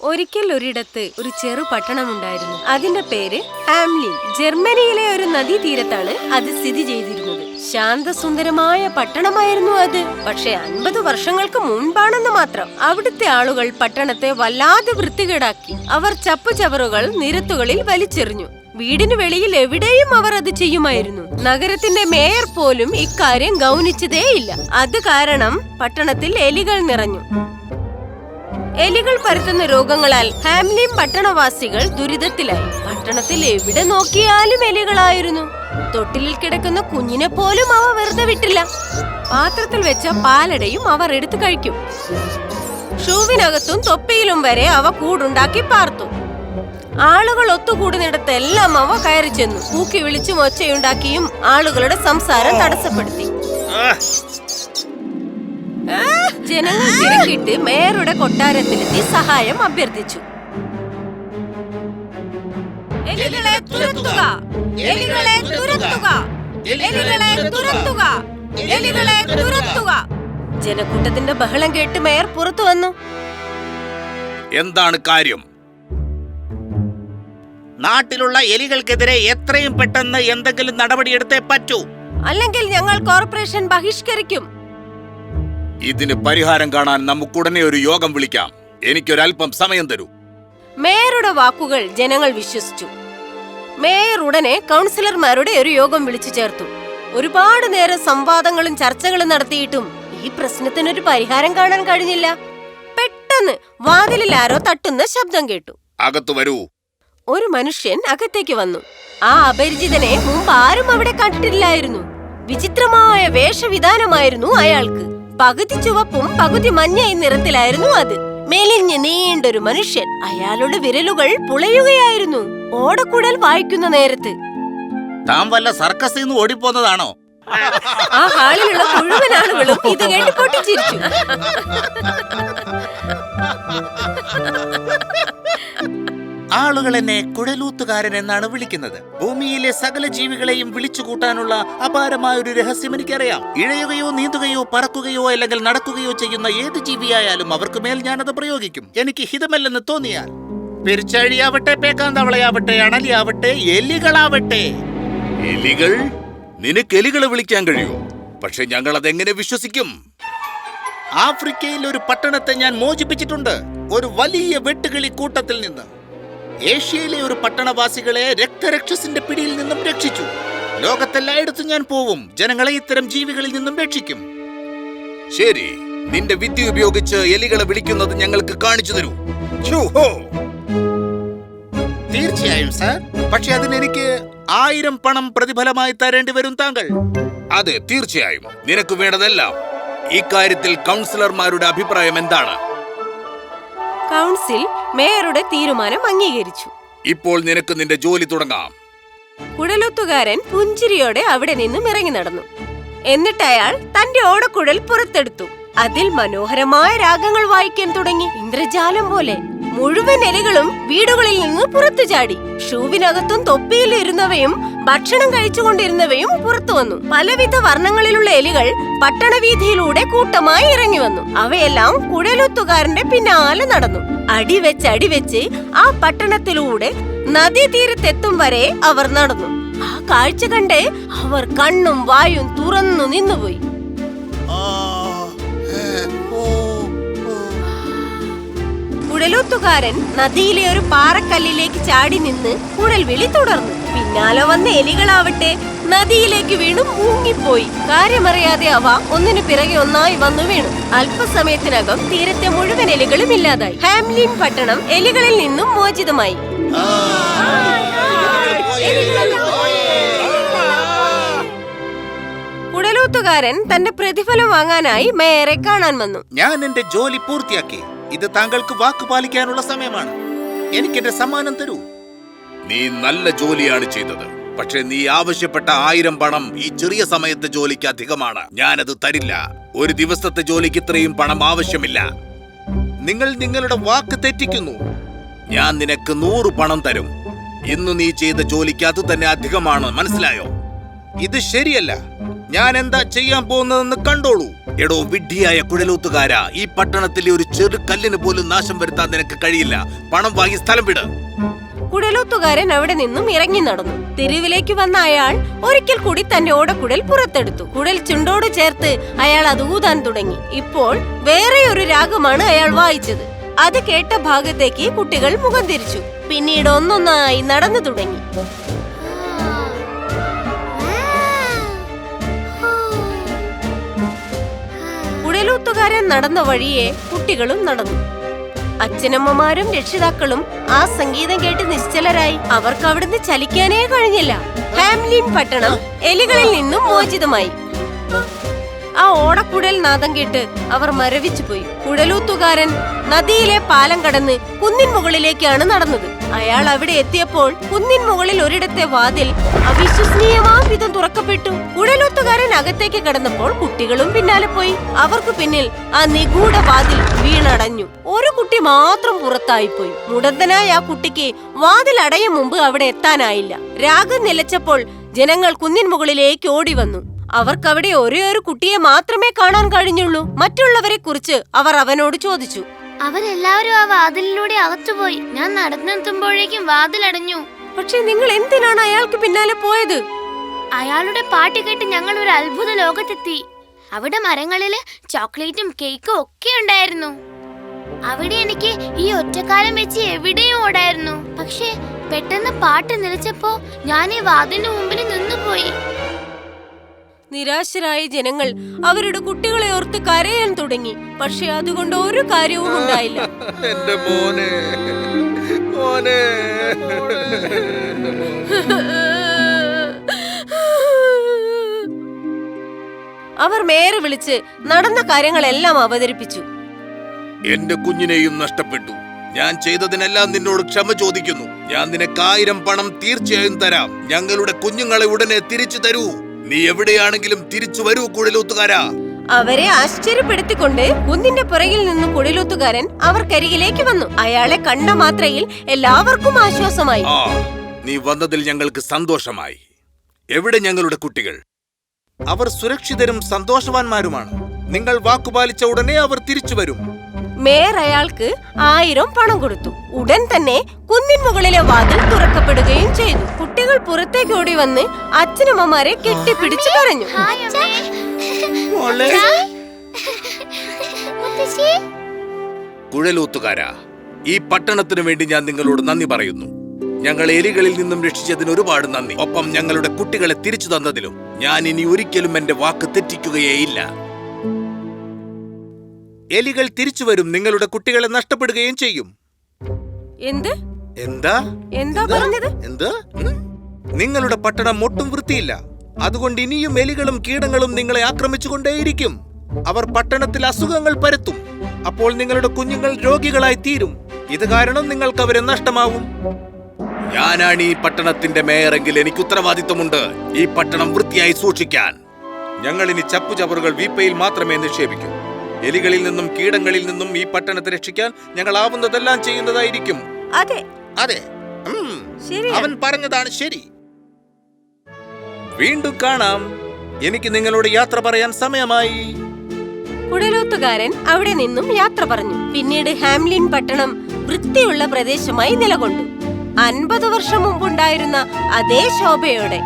ഒരിക്കൽ ഒരിടത്ത് ഒരു ചെറു പട്ടണമുണ്ടായിരുന്നു. അതിന്റെ പേര് ഹാംലിൻ. ജർമ്മനിയിലെ ഒരു നദീതീരത്താണ് അത് സ്ഥിതി ചെയ്തിരുന്നത്. ശാന്തസുന്ദരമായ പട്ടണമായിരുന്നു അത്. പക്ഷെ 50 വർഷങ്ങൾക്ക് മുൻപാണെന്ന് മാത്രം. അവിടുത്തെ ആളുകൾ പട്ടണത്തെ വല്ലാതെ വൃത്തികേടാക്കി. അവർ ചപ്പുചവറുകൾ നിരത്തുകളിൽ വലിച്ചെറിഞ്ഞു. വീടിന് വെളിയിൽ എവിടെയും അവർ അത് ചെയ്യുമായിരുന്നു. നഗരത്തിന്റെ മേയർ പോലും ഇക്കാര്യം ഗൗനിച്ചതേയില്ല. അത് കാരണം പട്ടണത്തിൽ എലികൾ നിറഞ്ഞു. എലികൾ പരത്തുന്ന രോഗങ്ങളാൽ ഹാംലിൻ പട്ടണവാസികൾ ദുരിതത്തിലായി. പട്ടണത്തിൽ എവിടെ നോക്കിയാലും എലികളായിരുന്നു. തൊട്ടിലിൽ കിടക്കുന്ന കുഞ്ഞിനെ പോലും അവ വെറുതെ വിട്ടില്ല. പാത്രത്തിൽ വെച്ച പാലടയും അവർ എടുത്തു കഴിക്കും. ഷൂവിനകത്തും തൊപ്പിയിലും വരെ അവ കൂടുണ്ടാക്കി പാർത്തു. ആളുകൾ ഒത്തുകൂടുന്നിടത്തെല്ലാം അവ കയറി ചെന്നു. കൂക്കി വിളിച്ചും ഒച്ചയുണ്ടാക്കിയും ആളുകളുടെ സംസാരം തടസ്സപ്പെടുത്തി. ജനങ്ങൾ തിരക്കിട്ട് മേയറുടെ കൊട്ടാരത്തിലെത്തി സഹായം അഭ്യർത്ഥിച്ചു. എലികളെ തുരത്തുക, എലികളെ തുരത്തുക, എലികളെ തുരത്തുക, എലികളെ തുരത്തുക. ജനക്കൂട്ടത്തിന്റെ ബഹളം കേട്ട് മേയർ പുറത്തു വന്നു. എന്താണ് കാര്യം? നാട്ടിലുള്ള എലികൾക്കെതിരെ എത്രയും പെട്ടെന്ന് എന്തെങ്കിലും നടപടിയെടുത്തേ പറ്റൂ, അല്ലെങ്കിൽ ഞങ്ങൾ കോർപ്പറേഷൻ ബഹിഷ്കരിക്കും. ഇതിന് പരിഹാരം കാണാൻ നമുക്കുടനെ ഒരു യോഗം വിളിക്കാം. എനിക്കൊരല്പം സമയം തരൂ. മേയറുടെ വാക്കുകൾ ജനങ്ങൾ വിശ്വസിച്ചു. മേയർ ഉടനെ കൗൺസിലർമാരുടെ ഒരു യോഗം വിളിച്ചു ചേർത്തു. ഒരുപാട് നേരം സംവാദങ്ങളും ചർച്ചകളും നടത്തിയിട്ടും ഈ പ്രശ്നത്തിനൊരു പരിഹാരം കാണാൻ കഴിഞ്ഞില്ല. പെട്ടെന്ന് വാതിലിൽ ആരോ തട്ടുന്ന ശബ്ദം കേട്ടു. അകത്തു വരൂ. ഒരു മനുഷ്യൻ അകത്തേക്ക് വന്നു. ആ അപരിചിതനെ മുമ്പ് ആരും അവിടെ കണ്ടിട്ടില്ലായിരുന്നു. വിചിത്രമായ വേഷവിധാനമായിരുന്നു അയാൾക്ക്. പകുതി ചുവപ്പും പകുതി മഞ്ഞയും നിറത്തിലായിരുന്നു അത്. മെലിഞ്ഞ് നീണ്ടൊരു മനുഷ്യൻ. അയാളുടെ വിരലുകൾ പുളയുകയായിരുന്നു. ഓടക്കുഴൽ വായിക്കുന്ന നേരത്ത്. താൻ വല്ല സർക്കസിൽ നിന്ന് ഓടിപ്പോന്നതാണോ? ആ ഹാളിലുള്ള മുഴുവൻ ആളുകളും ഇത് കേട്ട് പൊട്ടിച്ചിരിച്ചു. ആളുകൾ എന്നെ കുഴലൂത്തുകാരൻ എന്നാണ് വിളിക്കുന്നത്. ഭൂമിയിലെ സകല ജീവികളെയും വിളിച്ചു കൂട്ടാനുള്ള അപാരമായ ഒരു രഹസ്യം എനിക്കറിയാം. ഇഴയുകയോ നീന്തുകയോ പറക്കുകയോ അല്ലെങ്കിൽ നടക്കുകയോ ചെയ്യുന്ന ഏത് ജീവിയായാലും അവർക്ക് മേൽ ഞാനത് പ്രയോഗിക്കും. എനിക്ക് ഹിതമല്ലെന്ന് തോന്നിയാൽ. പെരിച്ചാഴിയാവട്ടെ, പേക്കാന്തവളയാവട്ടെ, അണലിയാവട്ടെ, എലികളാവട്ടെ. എലികൾ? നിനക്ക് എലികളെ വിളിക്കാൻ കഴിയൂ? പക്ഷെ ഞങ്ങൾ അതെങ്ങനെ വിശ്വസിക്കും? ആഫ്രിക്കയിൽ ഒരു പട്ടണത്തെ ഞാൻ മോചിപ്പിച്ചിട്ടുണ്ട്, ഒരു വലിയ വെട്ടുകിളി കൂട്ടത്തിൽ നിന്ന്. ഏഷ്യയിലെ ഒരു പട്ടണവാസികളെ രക്തരക്ഷസിന്റെ പിടിയിൽ നിന്നും രക്ഷിച്ചു. ലോകത്തെല്ലായിടത്തും ഞാൻ പോവും, ജനങ്ങളെ ഇത്തരം ജീവികളിൽ നിന്നും രക്ഷിക്കും. ശരി, നിന്റെ വിദ്യ ഉപയോഗിച്ച് എലികളെ വിളിക്കുന്നത് ഞങ്ങൾക്ക് കാണിച്ചു തരൂ. തീർച്ചയായും സാർ, പക്ഷെ അതിനെനിക്ക് 1000 പണം പ്രതിഫലമായി തരേണ്ടി വരും താങ്കൾ. അതെ, തീർച്ചയായും നിനക്ക് വേണ്ടതെല്ലാം. ഇക്കാര്യത്തിൽ കൗൺസിലർമാരുടെ അഭിപ്രായം എന്താണ്? കൗൺസിൽ മേയറുടെ തീരുമാനം അംഗീകരിച്ചു. ഇപ്പോൾ നിനക്ക് നിന്റെ ജോലി തുടങ്ങാം. കുഴലൂത്തുകാരൻ പുഞ്ചിരിയോടെ അവിടെ നിന്നും ഇറങ്ങി നടന്നു. എന്നിട്ട് അയാൾ തന്റെ ഓടക്കുഴൽ പുറത്തെടുത്തു. അതിൽ മനോഹരമായ രാഗങ്ങൾ വായിക്കാൻ തുടങ്ങി. ഇന്ദ്രജാലം പോലെ മുഴുവൻ എലികളും വീടുകളിൽ നിന്ന് പുറത്തു ചാടി. ഷൂവിനകത്തും തൊപ്പിയിൽ ഇരുന്നവയും ഭക്ഷണം കഴിച്ചുകൊണ്ടിരുന്നവയും പുറത്തു വന്നു. പലവിധ വർണ്ണങ്ങളിലുള്ള എലികൾ പട്ടണവീഥിയിലൂടെ കൂട്ടമായി ഇറങ്ങി വന്നു. അവയെല്ലാം കുഴലൂത്തുകാരന്റെ പിന്നാലെ നടന്നു. അടിവെച്ച് ആ പട്ടണത്തിലൂടെ നദീതീരത്തെത്തും വരെ അവർ നടന്നു. ആ കാഴ്ച കണ്ട് അവർ കണ്ണും വായും തുറന്നു നിന്നുപോയി. കുഴലൂത്തുകാരൻ നദിയിലെ ഒരു പാറക്കല്ലിലേക്ക് ചാടി നിന്ന് കുഴൽ വിളി തുടർന്നു. പിന്നാലെ വന്ന എലികളാവട്ടെ നദിയിലേക്ക് വീണു മുങ്ങിപ്പോയി. കാര്യമറിയാതെ അവ ഒന്നിനു പിറകെ ഒന്നായി വന്നു വീണു. അല്പസമയത്തിനകം തീരത്തെ മുഴുവൻ എലികളും ഇല്ലാതായി. ഹാംലിൻ പട്ടണം എലികളിൽ നിന്നും മോചിതമായി. കുഴലൂത്തുകാരൻ തന്റെ പ്രതിഫലം വാങ്ങാനായി മേയറെ കാണാൻ വന്നു. ഞാൻ എന്റെ ജോലി പൂർത്തിയാക്കി. ഇത് താങ്കൾക്ക് വാക്ക് പാലിക്കാനുള്ള സമയമാണ്. എനിക്കെന്റെ സമ്മാനം തരൂ. നീ നല്ല ജോലിയാണ് ചെയ്തത്. പക്ഷെ നീ ആവശ്യപ്പെട്ട 1000 പണം ഈ ചെറിയ സമയത്തെ ജോലിക്ക് അധികമാണ്. ഞാനത് തരില്ല. ഒരു ദിവസത്തെ ജോലിക്ക് ഇത്രയും പണം ആവശ്യമില്ല. നിങ്ങൾ നിങ്ങളുടെ വാക്ക് തെറ്റിക്കുന്നു. ഞാൻ നിനക്ക് 100 പണം തരും. ഇന്ന് നീ ചെയ്ത ജോലിക്ക് അത് തന്നെ അധികമാണ്, മനസ്സിലായോ? ഇത് ശരിയല്ല. ഞാൻ എന്താ ചെയ്യാൻ പോകുന്നതെന്ന് കണ്ടോളൂ. എടോ വിഡ്ഢിയായ കുഴലൂത്തുകാരാ, ഈ പട്ടണത്തിലെ ഒരു ചെറു കല്ലിന് പോലും നാശം വരുത്താൻ നിനക്ക് കഴിയില്ല. പണം വാങ്ങി സ്ഥലം വിട്. കുഴലൂത്തുകാരൻ അവിടെ നിന്നും ഇറങ്ങി നടന്നു. തെരുവിലേക്ക് വന്ന അയാൾ ഒരിക്കൽ കൂടി തന്റെ ഓടക്കുഴൽ പുറത്തെടുത്തു. കുഴൽ ചുണ്ടോട് ചേർത്ത് അയാൾ അത് ഊതാൻ തുടങ്ങി. ഇപ്പോൾ വേറെ ഒരു രാഗമാണ് അയാൾ വായിച്ചത്. അത് കേട്ട ഭാഗത്തേക്ക് കുട്ടികൾ മുഖം തിരിച്ചു. പിന്നീട് ഒന്നൊന്നായി നടന്നു തുടങ്ങി. കുഴലൂത്തുകാരൻ നടന്ന വഴിയെ കുട്ടികളും നടന്നു. അച്ഛനമ്മമാരും രക്ഷിതാക്കളും ആ സംഗീതം കേട്ട് നിശ്ചലരായി. അവർക്ക് അവിടുന്ന് ചലിക്കാനേ കഴിഞ്ഞില്ല. ഹാംലിൻ പട്ടണം എലികളിൽ നിന്നും മോചിതമായി. ആ ഓടക്കുഴൽ നാദം കേട്ട് അവർ മരവിച്ചു പോയി. കുഴലൂത്തുകാരൻ നദിയിലെ പാലം കടന്ന് കുന്നിൻ മുകളിലേക്കാണ് നടന്നത്. അയാൾ അവിടെ എത്തിയപ്പോൾ കുന്നിൻ മുകളിൽ ഒരിടത്തെ വാതിൽ അവിശ്വസനീയമാം വിധം തുറക്കപ്പെട്ടു. കുഴലൂത്തുകാരൻ അകത്തേക്ക് കടന്നപ്പോൾ കുട്ടികളും പിന്നാലെ പോയി. അവർക്ക് പിന്നിൽ ആ നിഗൂഢ വാതിൽ വീണടഞ്ഞു. ഒരു കുട്ടി മാത്രം പുറത്തായിപ്പോയി. മുടന്തനായ ആ കുട്ടിക്ക് വാതിൽ അടയും മുമ്പ് അവിടെ എത്താനായില്ല. രാഗം നിലച്ചപ്പോൾ ജനങ്ങൾ കുന്നിൻ മുകളിലേക്ക് ഓടി വന്നു. അവർക്കവിടെ ഒരേ ഒരു കുട്ടിയെ മാത്രമേ കാണാൻ കഴിഞ്ഞുള്ളൂ. മറ്റുള്ളവരെ കുറിച്ച് അവർ അവനോട് ചോദിച്ചു. അവരെല്ലാവരും ആ വാതിലിലൂടെ അകത്തുപോയി. ഞാൻ നടന്നെത്തുമ്പോഴേക്കും വാതിലടഞ്ഞു. പക്ഷെ നിങ്ങൾ എന്തിനാണ് അയാൾക്ക് പിന്നാലെ പോയത്? അയാളുടെ പാട്ട് കേട്ട് ഞങ്ങൾ ഒരു അത്ഭുത ലോകത്തെത്തി. അവിടെ മരങ്ങളില് ചോക്ലേറ്റും കേക്കും ഒക്കെ ഉണ്ടായിരുന്നു. അവിടെ എനിക്ക് ഈ ഒറ്റക്കാലം വെച്ച് എവിടെയും ഓടായിരുന്നു. പക്ഷെ പെട്ടെന്ന് പാട്ട് നിലച്ചപ്പോ ഞാൻ ഈ വാതിലിന് മുമ്പിൽ നിന്നുപോയി. നിരാശരായ ജനങ്ങൾ അവരുടെ കുട്ടികളെ ഓർത്ത് കരയാൻ തുടങ്ങി. പക്ഷെ അതുകൊണ്ട് ഒരു കാര്യവും ഉണ്ടായില്ല. എന്റെ മോനെ, മോനെ. അവർ മേരെ വിളിച്ച് നടന്ന കാര്യങ്ങളെല്ലാം അവതരിപ്പിച്ചു. എന്റെ കുഞ്ഞിനെയും നഷ്ടപ്പെട്ടു. ഞാൻ ചെയ്തതിനെല്ലാം നിന്നോട് ക്ഷമ ചോദിക്കുന്നു. ഞാൻ നിനക്ക് 1000 പണം തീർച്ചയായും തരാം. ഞങ്ങളുടെ കുഞ്ഞുങ്ങളെ ഉടനെ തിരിച്ചു തരൂ. നീ എവിടെയാണെങ്കിലും തിരിച്ചു വരൂ കുഴലൂത്തുകാരാ. അവരെ ആശ്ചര്യപ്പെടുത്തിക്കൊണ്ട് കുന്നിന്റെ പുറകിൽ നിന്നും കുഴലൂത്തുകാരൻ അവർക്കരികിലേക്ക് വന്നു. അയാളെ കണ്ട മാത്രയിൽ എല്ലാവർക്കും ആശ്വാസമായി. നീ വന്നതിൽ ഞങ്ങൾക്ക് സന്തോഷമായി. എവിടെ ഞങ്ങളുടെ കുട്ടികൾ? അവർ സുരക്ഷിതരും സന്തോഷവാന്മാരുമാണ്. നിങ്ങൾ വാക്കുപാലിച്ച ഉടനെ അവർ തിരിച്ചു വരും. മേയർ അയാൾക്ക് 1000 പണം കൊടുത്തു. ഉടൻ തന്നെ കുന്നിൻ മുകളിലെ വാതിൽ തുറക്കപ്പെടുകയും ചെയ്തു. കുട്ടികൾ പുറത്തേക്ക് ഓടി വന്ന് അച്ഛനമ്മമാരെ കെട്ടിപ്പിടിച്ചു കരഞ്ഞു. കുഴലൂത്തുകാരാ, ഈ പട്ടണത്തിനു വേണ്ടി ഞാൻ നിങ്ങളോട് നന്ദി പറയുന്നു. ഞങ്ങൾ എലികളിൽ നിന്നും രക്ഷിച്ചതിന് ഒരുപാട് നന്ദി. ഒപ്പം ഞങ്ങളുടെ കുട്ടികളെ തിരിച്ചു തന്നതിലും. ഞാൻ ഇനി ഒരിക്കലും എന്റെ വാക്ക് തെറ്റിക്കുകയേയില്ല. എലികൾ തിരിച്ചു വരും. നിങ്ങളുടെ കുട്ടികളെ നഷ്ടപ്പെടുകയും ചെയ്യും. എന്ത്? എന്താ എന്താ പറഞ്ഞത്? എന്ത്? നിങ്ങളുടെ പട്ടണം ഒട്ടും വൃത്തിയില്ല. അതുകൊണ്ട് ഇനിയും എലികളും കീടങ്ങളും നിങ്ങളെ ആക്രമിച്ചുകൊണ്ടേയിരിക്കും. അവർ പട്ടണത്തിൽ അസുഖങ്ങൾ പരത്തും. അപ്പോൾ നിങ്ങളുടെ കുഞ്ഞുങ്ങൾ രോഗികളായി തീരും. ഇത് കാരണം നിങ്ങൾക്ക് അവരെ നഷ്ടമാവും. ഞാനാണ് ഈ പട്ടണത്തിന്റെ മേയറെങ്കിൽ എനിക്ക് ഉത്തരവാദിത്വമുണ്ട് ഈ പട്ടണം വൃത്തിയായി സൂക്ഷിക്കാൻ. ഞങ്ങൾ ഇനി ചപ്പുചവറുകൾ വീപ്പയിൽ മാത്രമേ നിക്ഷേപിക്കൂ. എലികളിൽ നിന്നും കീടങ്ങളിൽ നിന്നും ഈ പട്ടണത്തെ രക്ഷിക്കാൻ ഞങ്ങൾ ആവുന്നതെല്ലാം ചെയ്യുന്നതായിരിക്കും. അതെ അതെ, അവൻ പറഞ്ഞതാണ് ശരി. വീണ്ടും കാണാം. എനിക്ക് നിങ്ങളോട് യാത്ര പറയാൻ സമയമായി. കുഴലൂത്തുകാരൻ അവിടെ നിന്നും യാത്ര പറഞ്ഞു. പിന്നീട് ഹാംലിൻ പട്ടണം വൃത്തിയുള്ള പ്രദേശമായി നിലകൊണ്ടു. 50 വർഷം മുമ്പുണ്ടായിരുന്ന അതേ ശോഭയോടെ.